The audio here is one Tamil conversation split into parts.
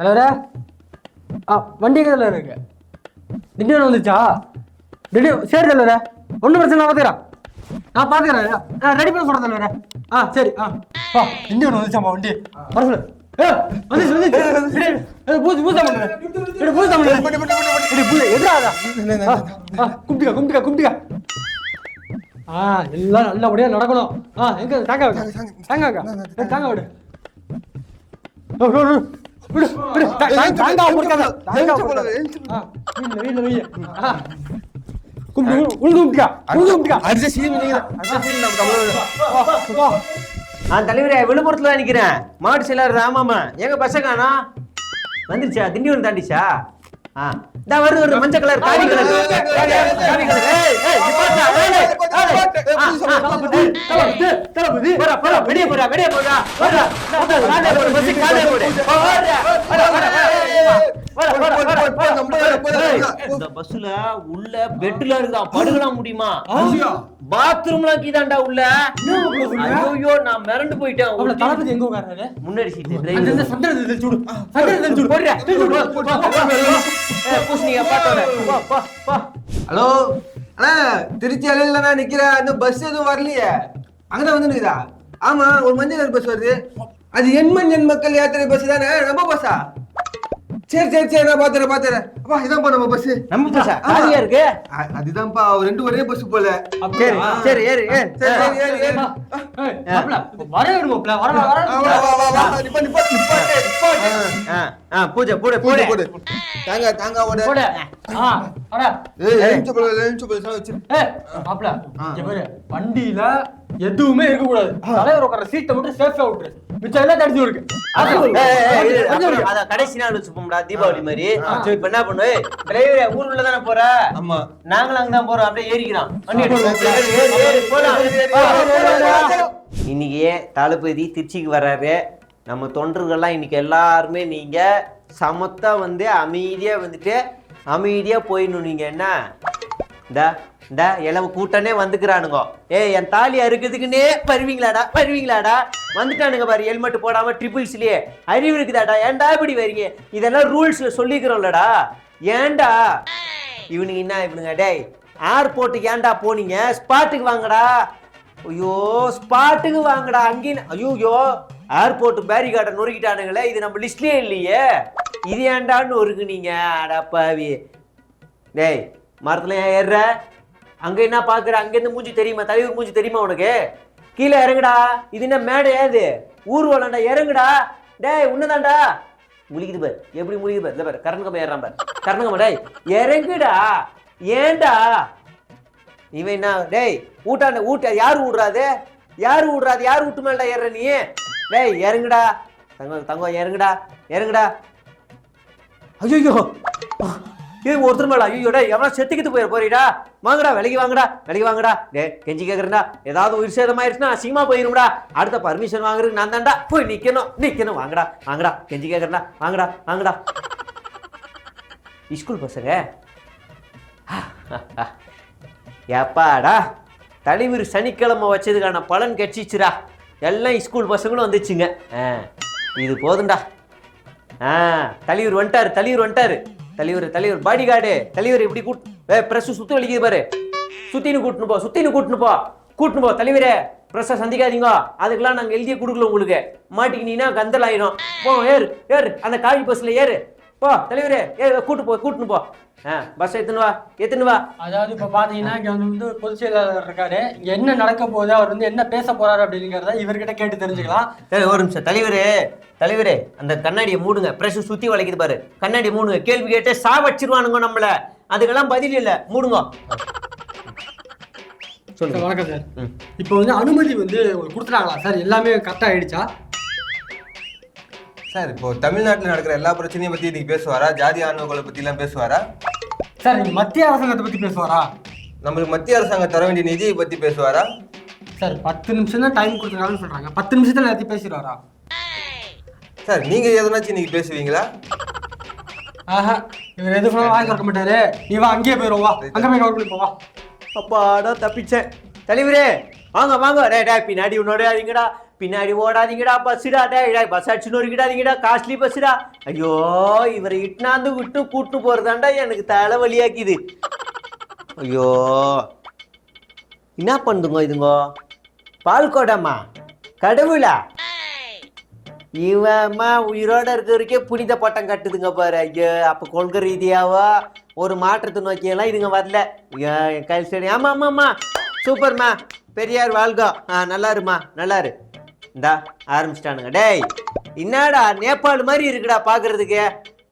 தலைவரே வண்டி எங்கே இருக்கு? திண்டிவனம் வந்துச்சா? சரி தலைவரே, ஒன்றும் பிரச்சனை பார்த்துக்கிறேன். நான் பார்த்துக்கிறேன், ரெடி பண்ண சொல்கிறேன் தலைவரே. சரி. திண்டிவனம் வந்துச்சாம்மா வண்டி? வர சொல்லு. கும்பிட்டுக்கா. எல்லாம் நல்லபடியா நடக்கணும். எங்க தாங்க விடு. தலைவரே, விழுப்புரத்துல நிக்கிறேன். மாட்டு சிலர் ராமாமா எங்க பஸ்ஸ காணோம். வந்துருச்சா? திண்டிவனம் தாண்டிச்சா? வருது மஞ்ச கலர் காவி கலர். இந்த பஸ்ல உள்ள பெட்ல இருக்குதா, படுக்கலாம் முடியுமா? பாத்ரூம்ல கீதாண்டா உள்ள. ஐயோ, நான் மிரண்டு போயிட்டேன். தளபதி எங்க உட்கார்றாரு? முன்னாடி சீட். ஹலோ அண்ணா, திருச்சி அலையில நான் நிக்கிறேன். இந்த பஸ் எதுவும் வரலையே. அங்கதான் வந்து நிக்குதா? ஆமா, ஒரு மஞ்சள் கலர் பஸ் வருது. அது எண்மண் மக்கள் யாத்திரை பஸ் தானே? நம்ம பஸ்ஸா? சரி நான் பாத்துறேன். அப்பா இதான்ப்பா நம்ம பஸ். நம்ம பஸ்ஸா? காலியா இருக்கு. அதுதான்ப்பா, ரெண்டு ஒரே பஸ் போல. சரி ஏறு. பூஜை போடு. தாங்க ஓட. வண்டியில எதுவுமே இருக்க கூடாது. தலைவர் உட்கார சீட்டை மட்டும் சேஃபா விட்டுரு. மிச்சம் எல்லாம் தடிச்சு இருக்கு. கடைசி நாள் வச்சுப்போம்டா, தீபாவளி மாதிரி. இப்ப என்ன பண்ணுவே, டிரைவரே ஊருக்குள்ள தானே போற? ஆமா, நாங்களும் அங்கதான் போறோம். அப்படியே ஏறிக்கிறோம். இன்னைக்கு தளபதி திருச்சிக்கு வர்றாரு. நம்ம தொண்டர்கள்லாம் இன்னைக்கு எல்லாருமே நீங்க சமத்தா வந்து அமைதியா வந்துட்டு அமைதியா போயிடணும். நீங்க என்ன இந்த எல்லாம் கூட்டனே வந்துக்கிறானுங்க. என் தாலி அறுக்கிறதுக்குன்னே வருவீங்களாடா வந்துட்டானுங்க பாரு. ஹெல்மெட் போடாம ட்ரிபிள்ஸ்லயே அறிவு இருக்குதாடா? ஏன்டா இப்படி வரீங்க? இதெல்லாம் ரூல்ஸ்ல சொல்லிக்கிறோம்லடா. ஏன்டா இவனுங்க இவனுங்க ஏர்போர்ட்டுக்கு ஏன்டா போனீங்க? ஸ்பாட்டுக்கு வாங்கடா. ஐயோ, ஸ்பாட்டுக்கு வாங்கடா. அங்கேயும் ஐயோ, ஏர்போர்ட் பேரிகார்டை நொறுக்கிட்டானுங்களே. இது நம்ம லிஸ்ட்லயே இல்லையே. இது ஏன்டான்னு ஒருக்கு நீங்க? அடப்பாவி. மரத்துல ஏன் ஏறுற? அங்க என்ன பாக்குற? அங்க இருந்து மூஞ்சி தெரியுமா? தலைவர் மூஞ்சி தெரியுமா உனக்கு? கீழே இறங்குடா. இது என்ன மேடை? ஏது ஊர்வலம்டா. இறங்குடா. உன்னதாண்டா முழிக்குது பாரு. எப்படி முழிக்குது பாரு. இந்த பாரு, கரண்ட் கம்பம் ஏறான் பாரு. கரண்ட் கம்பம். இறங்குடா. ஏண்டா இவன் என்ன? ஊட்ட யாரு விடுறாது? யாரு விட்டு மேலடா ஏற நீ? இறங்குடா தங்கம். இறங்குடா. ஐயோ, ஒருத்தர் மேல. ஐயோ, எவனா செத்துக்கிட்டு போறீடா. வாங்கடா, விலைக்கு வாங்கடா. கெஞ்சி கேக்குறா. ஏதாவது உயிர் சேதமாயிருச்சுன்னா அசிங்கமா போயிரும்டா. அடுத்த பர்மிஷன் வாங்குறதுக்கு நான் தான்டா போய் நிக்கணும். வாங்கடா. கெஞ்சி கேக்குறா. வாங்கடா. ஸ்கூல் பசங்க எப்பாடா தலைவர் சனிக்கிழமை வச்சதுக்கான பலன் கிடைச்சிச்சுடா. எல்லாம் ஸ்கூல் பசங்களும் வந்துச்சுங்க. இது போதுண்டா. தலைவர் வந்துட்டாரு. தலைவர் பாடி கார்டு. தலைவர் இப்படி பிரஸ் சுத்தி வலிக்குது பாரு. சுத்தின்னு கூட்டுன்னு போ. தலைவரே, பிரஸ்ஸை சந்திக்காதீங்க. அதுக்கெல்லாம் நாங்க எழுதிய கொடுக்கல உங்களுக்கு. மாட்டிக்கினீங்கன்னா கந்தல் ஆயிடும். போ, ஏறு அந்த காவி பஸ்ல ஏறு. போ தலைவரே, கூட்டுன்னு போ. பஸ் எத்துன்னு வா. அதாவது இப்ப பாத்தீங்கன்னா இங்க வந்து பொதுச் செயலாளர் இருக்காரு. இங்க என்ன நடக்க போகுது, அவர் வந்து என்ன பேச போறாரு அப்படிங்கிறத இவர்கிட்ட கேட்டு தெரிஞ்சுக்கலாம். ஒரு நிமிஷம். தலைவரே அந்த கண்ணாடியை மூடுங்க. பிரஸ் சுத்தி வளைக்குது பாரு. கண்ணாடியை மூடுங்க. கேள்வி கேட்டு சாவச்சிருவானுங்க நம்மள. அதுக்கெல்லாம் பதில் இல்ல. மூடுங்க. சொல்லுங்க. வணக்கம் சார். இப்போ வந்து அனுமதி வந்து உங்களுக்கு கொடுத்துட்டாங்களா சார்? எல்லாமே கரெக்டா ஆயிடுச்சா சார்? இப்போ தமிழ்நாட்டில் நடக்கிற எல்லா பிரச்சனையும் பத்தி நீங்க பேசுவாரா? ஜாதி ஆணவங்களை பத்தி எல்லாம் பேசுவாரா சார்? நீங்க மத்திய அரசாங்கத்தை பத்தி பேசுவாரா? நம்மளுக்கு மத்திய அரசாங்கம் தர வேண்டிய நிதியை பத்தி பேசுவாரா சார்? 10 நிமிஷம் தான் டைம் கொடுத்துருக்காங்கன்னு சொல்றாங்க. 10 நிமிஷத்துல எல்லாத்தையும் பேசிடுவாரா சார்? நீங்க எதனாச்சும் நீங்க பேசுவீங்களா? இவர் எது சொன்னாலும் வாங்கி கொடுக்க மாட்டாரு. நீ வா, அங்கேயே போயிடுவா. அங்க போய் கவர் பண்ணி போவா. அப்பாடா, தப்பிச்சேன். தலைவரே வாங்க. பின்னாடி உன்னோட பின்னாடி ஓடாதீங்கடா பஸ்ஸுடா, டே பஸ் அடிச்சுன்னு ஒருக்கிடாதீங்கடா, காஸ்ட்லி பஸ்ஸுடா. ஐயோ இவரை இட்டுனாந்து விட்டு கூட்டு போறதாண்டா எனக்கு தலைவலியாக்குது. ஐயோ என்ன பண்ணுதுங்க இதுங்கோ? பால்கோடம்மா கடவுளா, இவம்மா உயிரோட இருக்க வரைக்கும் புனித பட்டம் கட்டுதுங்க பாரு. ஐயோ அப்ப கொள்கை ரீதியாவோ ஒரு மாற்றத்தை நோக்கியெல்லாம் இதுங்க வரல. கையில் சரி. ஆமா ஆமா ஆமா சூப்பர்மா, பெரியார் வாழ்கோ. நல்லா இருமா, நல்லா இரு. இந்தா ஆரம்பிச்சிட்டானுங்க. டேய் என்னடா நேபாள் மாதிரி இருக்குடா பாக்குறதுக்கு,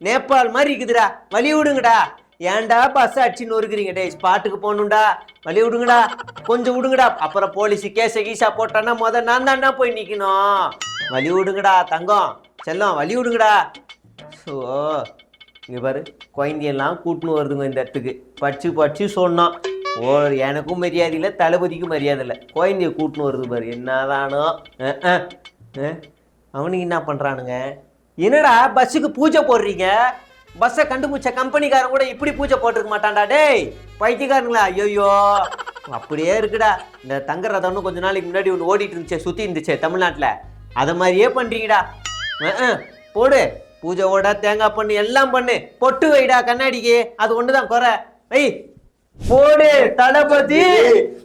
நேபாள் மாதிரி இருக்குதுடா, வழி விடுங்கடா. ஏன்டா பஸ் அடிச்சுன்னு ஒருக்குறீங்க? டேய் ஸ்பாட்டுக்கு போகணும்டா, வழி விடுங்கடா, கொஞ்சம் விடுங்கடா. அப்புறம் போலீஸு கேஸை கீசா போட்டான்னா நான் தாண்டா போய் நிற்கணும். வழி விடுங்கடா தங்கம் செல்லம், வழி விடுங்கடா. ஸோ இங்கே பாரு குழந்தையெல்லாம் கூட்டின்னு வருதுங்க இந்த இடத்துக்கு. படிச்சு சொன்னோம். எனக்கும் மரியாதை இல்லை, தளபதிக்கும் மரியாதை இல்லை. குழந்தைய கூட்டின்னு வருது பாரு, என்னதானோ. அவனுக்கு என்ன பண்ணுறானுங்க? என்னடா பஸ்ஸுக்கு பூஜை போடுறீங்க? பஸ்ஸை கண்டுபிடிச்ச கம்பெனிக்காரன் கூட இப்படி பூஜை போட்டிருக்க மாட்டான்டா. டேய் பைத்தியக்காரங்களா, ஐயோயோ அப்படியே இருக்குடா. இந்த தங்க ரதம்னு கொஞ்ச நாளைக்கு முன்னாடி ஒன்று ஓடிட்டு இருந்துச்சு, சுற்றி இருந்துச்சு தமிழ்நாட்டில், அதை மாதிரியே பண்ணுறீங்கடா. போடு பூஜை ஓட, தேங்காய் பண்ணு, எல்லாம் பண்ணு, பொட்டு வைடா கண்ணாடிக்கு, அது ஒன்று தான் குறை. வை போடு தளபதி.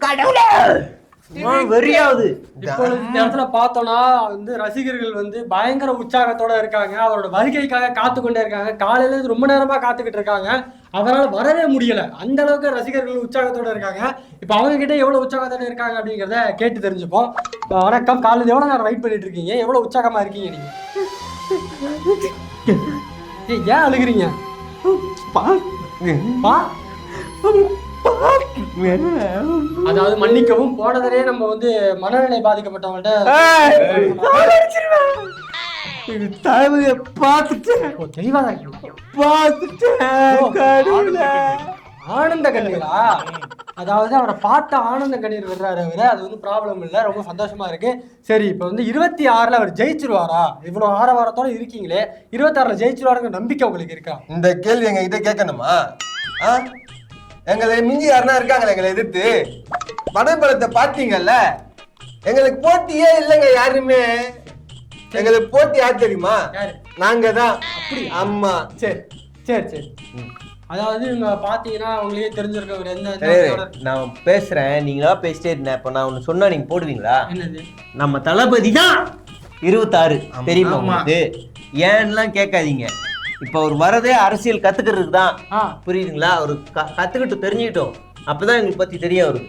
கடவுளே வெறியாவது. இப்பொழுது இந்த இடத்துல பார்த்தோம்னா வந்து ரசிகர்கள் வந்து பயங்கர உற்சாகத்தோட இருக்காங்க. அவரோட வருகைக்காக காத்து கொண்டே இருக்காங்க. காலையில ரொம்ப நேரமா காத்துக்கிட்டு இருக்காங்க. அதனால வரவே முடியல. அந்த அளவுக்கு ரசிகர்கள் உற்சாகத்தோட இருக்காங்க. இப்ப அவங்க கிட்ட எவ்வளவு உற்சாகத்தோட இருக்காங்க அப்படிங்கிறத கேட்டு தெரிஞ்சுப்போம். வணக்கம், காலையில் எவ்வளவு நேரம் வெயிட் பண்ணிட்டு இருக்கீங்க? எவ்வளவு உற்சாகமா இருக்கீங்க நீங்க? ஏன் அழுகுறீங்க? அதாவது மன்னிக்கவும், போனதே நம்ம வந்து மனநிலை பாதிக்கப்பட்டவங்கள்ட்ட ஆனந்த கண்ணீரா? அதாவது அவரை பார்த்த ஆனந்த கண்ணீர் விடுறாரு அவரு. அது வந்து ப்ராப்ளம் இல்லை, ரொம்ப சந்தோஷமா இருக்கு. சரி, இப்போ வந்து 26ல அவர் ஜெயிச்சிருவாரா? இவ்வளவு ஆரவாரத்தோட இருக்கீங்களே, 26ல ஜெயிச்சிருவாருங்கிற நம்பிக்கை உங்களுக்கு இருக்கா? இந்த கேள்வி எங்க கிட்ட கேட்கணுமா? எங்களை மிஞ்சி யாருன்னா இருக்காங்களே எங்களை எதிர்த்து? படைப்படத்தை பார்த்தீங்கல்ல, எங்களுக்கு போட்டியே இல்லைங்க யாருமே. எங்களுக்கு போட்டி யார் தெரியுமா? நாங்க தான். அப்படி? ஆமா. சரி சரி சரி. அதாவது இவங்க பாத்தீங்கன்னா உங்களுக்கே தெரிஞ்சிருக்க ஒரு எந்த நான் பேசுறேன், நீங்களா பேசிட்டே இருந்தேன். இப்ப நான் ஒண்ணு சொன்னா நீங்க போடுவீங்களா? என்னது? நம்ம தளபதி தான் 26 தெரியுமா உங்களுக்கு? ஏன்லாம் கேட்காதீங்க. இப்ப அவர் வரதே அரசியல் கத்துக்கிறதுக்கு தான், புரியுதுங்களா? அவரு கத்துக்கிட்டு தெரிஞ்சுக்கிட்டோம், அப்பதான் எங்களுக்கு பத்தி தெரிய வருது.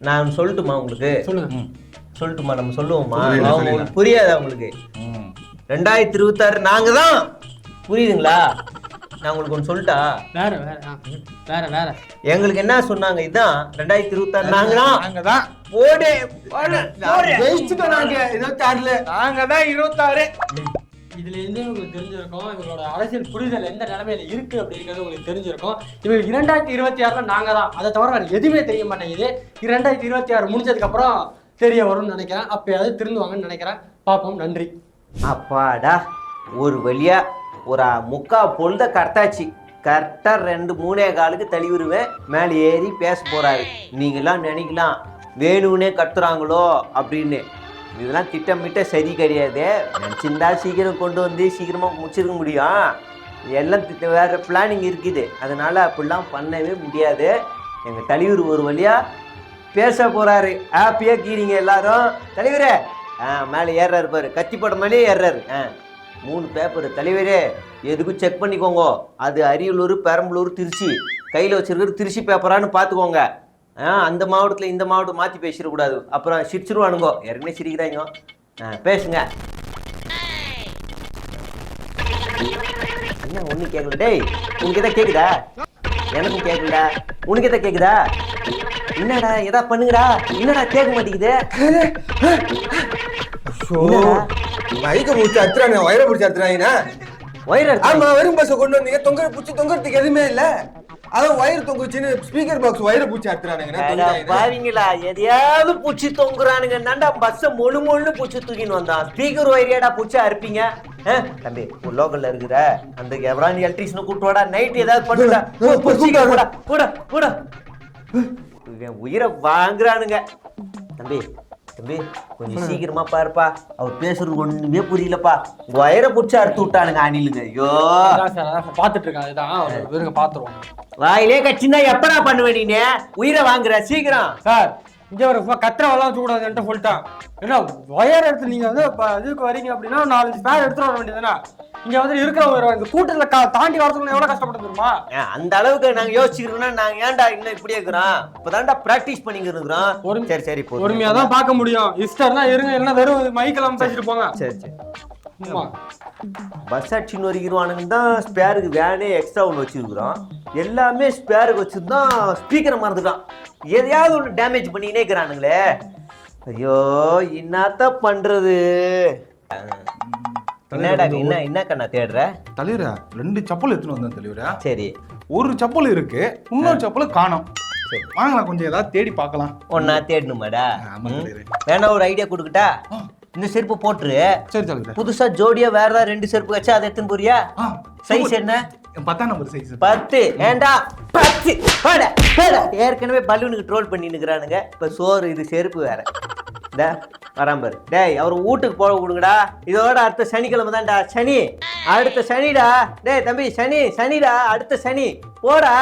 நான் சொல்லட்டுமா உங்களுக்கு? சொல்லுங்க. சொல்லட்டுமா? நம்ம சொல்லுவோமா? உங்களுக்கு புரியாது உங்களுக்கு. 2026 நாங்க தான், புரியுதுங்களா? நான் உங்களுக்கு ஒன்று சொல்லிட்டா? வேற வேற வேற வேற எங்களுக்கு என்ன சொன்னாங்க? இதுதான் 2026 நாங்க தான். போடு ஜெயிச்சுட்டோம் நாங்க 26ல. நாங்க தான் 26. இதுல இருந்து உங்களுக்கு தெரிஞ்சிருக்கும் இவங்களோட அரசியல் புரிதல் எந்த நிலைமையில இருக்கு அப்படிங்கிறது உங்களுக்கு தெரிஞ்சிருக்கும். இவங்க 2026ல நாங்க தான், அதை தவிர வேற எதுவுமே தெரிய மாட்டேங்குது. 2026 முடிஞ்சதுக்கு அப்புறம் தெரிய வரும்னு நினைக்கிறேன். அப்பயாவது திருந்துவாங்கன்னு நினைக்கிறேன். பார்ப்போம். நன்றி. அப்பாடா, ஒரு வழியா ஒரு முக்கா பொழுத கரெக்டாச்சு. கரெக்டா 2-3 தள்ளிவிடுவேன். மேலே ஏறி பேச போறாரு. நீங்களாம் நினைக்கலாம் வேணும்னே கத்துறாங்களோ அப்படின்னு. இதெல்லாம் திட்டமிட்ட சரி கிடையாது. நினச்சிருந்தா சீக்கிரம் கொண்டு வந்து சீக்கிரமாக முடிச்சிருக்க முடியும். எல்லாம் வேறு பிளானிங் இருக்குது. அதனால் அப்படிலாம் பண்ணவே முடியாது. எங்கள் தலைவர் ஒரு வழியாக பேச போகிறாரு. ஹாப்பியாக கீறீங்க எல்லாரும். தலைவரே மேலே ஏறாரு பாரு, கத்திப்படம் மேலே ஏறாரு. 3 பேப்பர் தலைவரே எதுக்கும் செக் பண்ணிக்கோங்க. அது அரியலூர், பெரம்பலூர், திருச்சி. கையில் வச்சுருக்கிறது திருச்சி பேப்பரானு பார்த்துக்கோங்க. அந்த மாவட்டத்தில் இந்த மாவட்டம் மாற்றி பேசிடக்கூடாது, அப்புறம் சிரிச்சிருவானுங்கோ. ஏற்கனவே சிரிக்கிறாங்க. பேசுங்க. என்ன ஒன்றும் கேட்கல? டேய் உனக்கு எதாவது கேட்குதா? எனக்கும் கேட்கலடா. உனக்கு எதாவது கேட்குதா? என்னடா எதா பண்ணுங்கடா. என்னடா கேட்க மாட்டேங்குது? மைக்க பிடிச்சி அத்துறாங்க, வயரை பிடிச்சி அத்துறாங்கண்ணா. வயர்? ஆமா, வெறும் பஸ்ஸை கொண்டு வந்தீங்க, தொங்குறதுக்கு எதுவுமே இல்ல. அதான் வயர் தொங்குச்சுன்னு ஸ்பீக்கர் பாக்ஸ் வயரை பூச்சி அத்துறானுங்க. பாருங்களா, எதையாவது பூச்சி தொங்குறானுங்க. நான்டா பஸ்ஸை மொழு பூச்சி தூக்கின்னு வந்தான். ஸ்பீக்கர் வயரியாடா பூச்சி அறுப்பீங்க? தம்பி ஒரு லோக்கல்ல இருக்கிற அந்த எவரான் எலக்ட்ரிஷியனை கூட்டு வாடா. நைட் ஏதாவது பண்ணுடா. கூட உயிரை வாங்குறானுங்க. தம்பி தம்பி கொஞ்சம் சீக்கிரமா பாருப்பா, அவர் பேசுறது ஒண்ணுமே புரியலப்பா. வயரை புடிச்சு அறுத்து விட்டானுங்க அணிலுங்க. ஐயோ அதான் சார் அதான் பார்த்துட்டு இருக்கான். இதான் இருங்க பார்த்துருவோம். வாயிலே கட்சின்னா எப்படா பண்ணுவ நீனு? உயிரை வாங்குற சீக்கிரம். சார் இங்கே ஒரு கத்திரவெல்லாம் வச்சுக்கூடாதுன்ட்டு சொல்லிட்டான். ஏன்னா ஒயர் எடுத்து நீங்கள் வந்து இப்போ இதுக்கு வரீங்க அப்படின்னா 4 ஸ்பேர் எடுத்துட்டு வர வேண்டியதுதானே. இங்கே வந்து இருக்கிற ஒரு இந்த கூட்டத்தில் தாண்டி வரதுக்குள்ள எவ்வளோ கஷ்டப்பட்டு தெரியுமா? அந்த அளவுக்கு நாங்க யோசிச்சுக்கிறோம்னா நாங்க ஏன்டா இன்னும் இப்படியே இருக்கிறோம்? இப்பதான்டா பிராக்டிஸ் பண்ணிக்கிட்டு இருக்கிறோம். சரி சரி பொறுமையாக தான் பார்க்க முடியும். இஷ்டம்னா இருங்க, இல்லைன்னா வெறும் மைக்கெல்லாம் பேசிட்டு போங்க. சரி சரி. ஆமா பஸ் அடிச்சுன்னு வரைக்கிறவானுங்க தான் ஸ்பேருக்கு வேனே எக்ஸ்ட்ரா ஒன்று வச்சுருக்குறோம். எல்லாமே ஸ்பேருக்கு வச்சுருந்தான் ஸ்பீக்கரை மறந்துட்டான். எதையாவது ஒன்று டேமேஜ் பண்ணிக்கினே இருக்கிறானுங்களே. ஐயோ என்னத்த பண்றது? என்னடா என்ன கண்ணா தேடுற? தலைவரா 2 செப்பல் எடுத்துன்னு வந்தேன் தலைவரா. சரி ஒரு செப்பல் இருக்கு, இன்னொரு செப்பல் காணோம். சரி வாங்கலாம், கொஞ்சம் ஏதாவது தேடி பார்க்கலாம். ஒன்னா தேடணுமாடா? ஆமா தலைவரே. வேணா ஒரு ஐடியா கொடுக்கட்டா? இந்த செருப்பு போட்டுரு. சரி தலைவரா. புதுசா ஜோடியா வேற ஏதாவது 2 செருப்பு வச்சா அதை எடுத்துன்னு போறியா? சைஸ் என்ன? 10ஆம் நம்பர் சைஸ். 10 ஏண்டா 10 போட போட. ஏற்கனவே பலூனுக்கு ட்ரோல் பண்ணி நிக்கிறானுங்க. இப்ப சோறு இது செருப்பு வேற. வராம்பர் டேய், அவர் வீட்டுக்கு போக கொடுங்கடா. இதோட அடுத்த சனிக்கிழமை தான்டா சனி. அடுத்த சனிடா. டேய் தம்பி சனிடா, அடுத்த சனி போடா.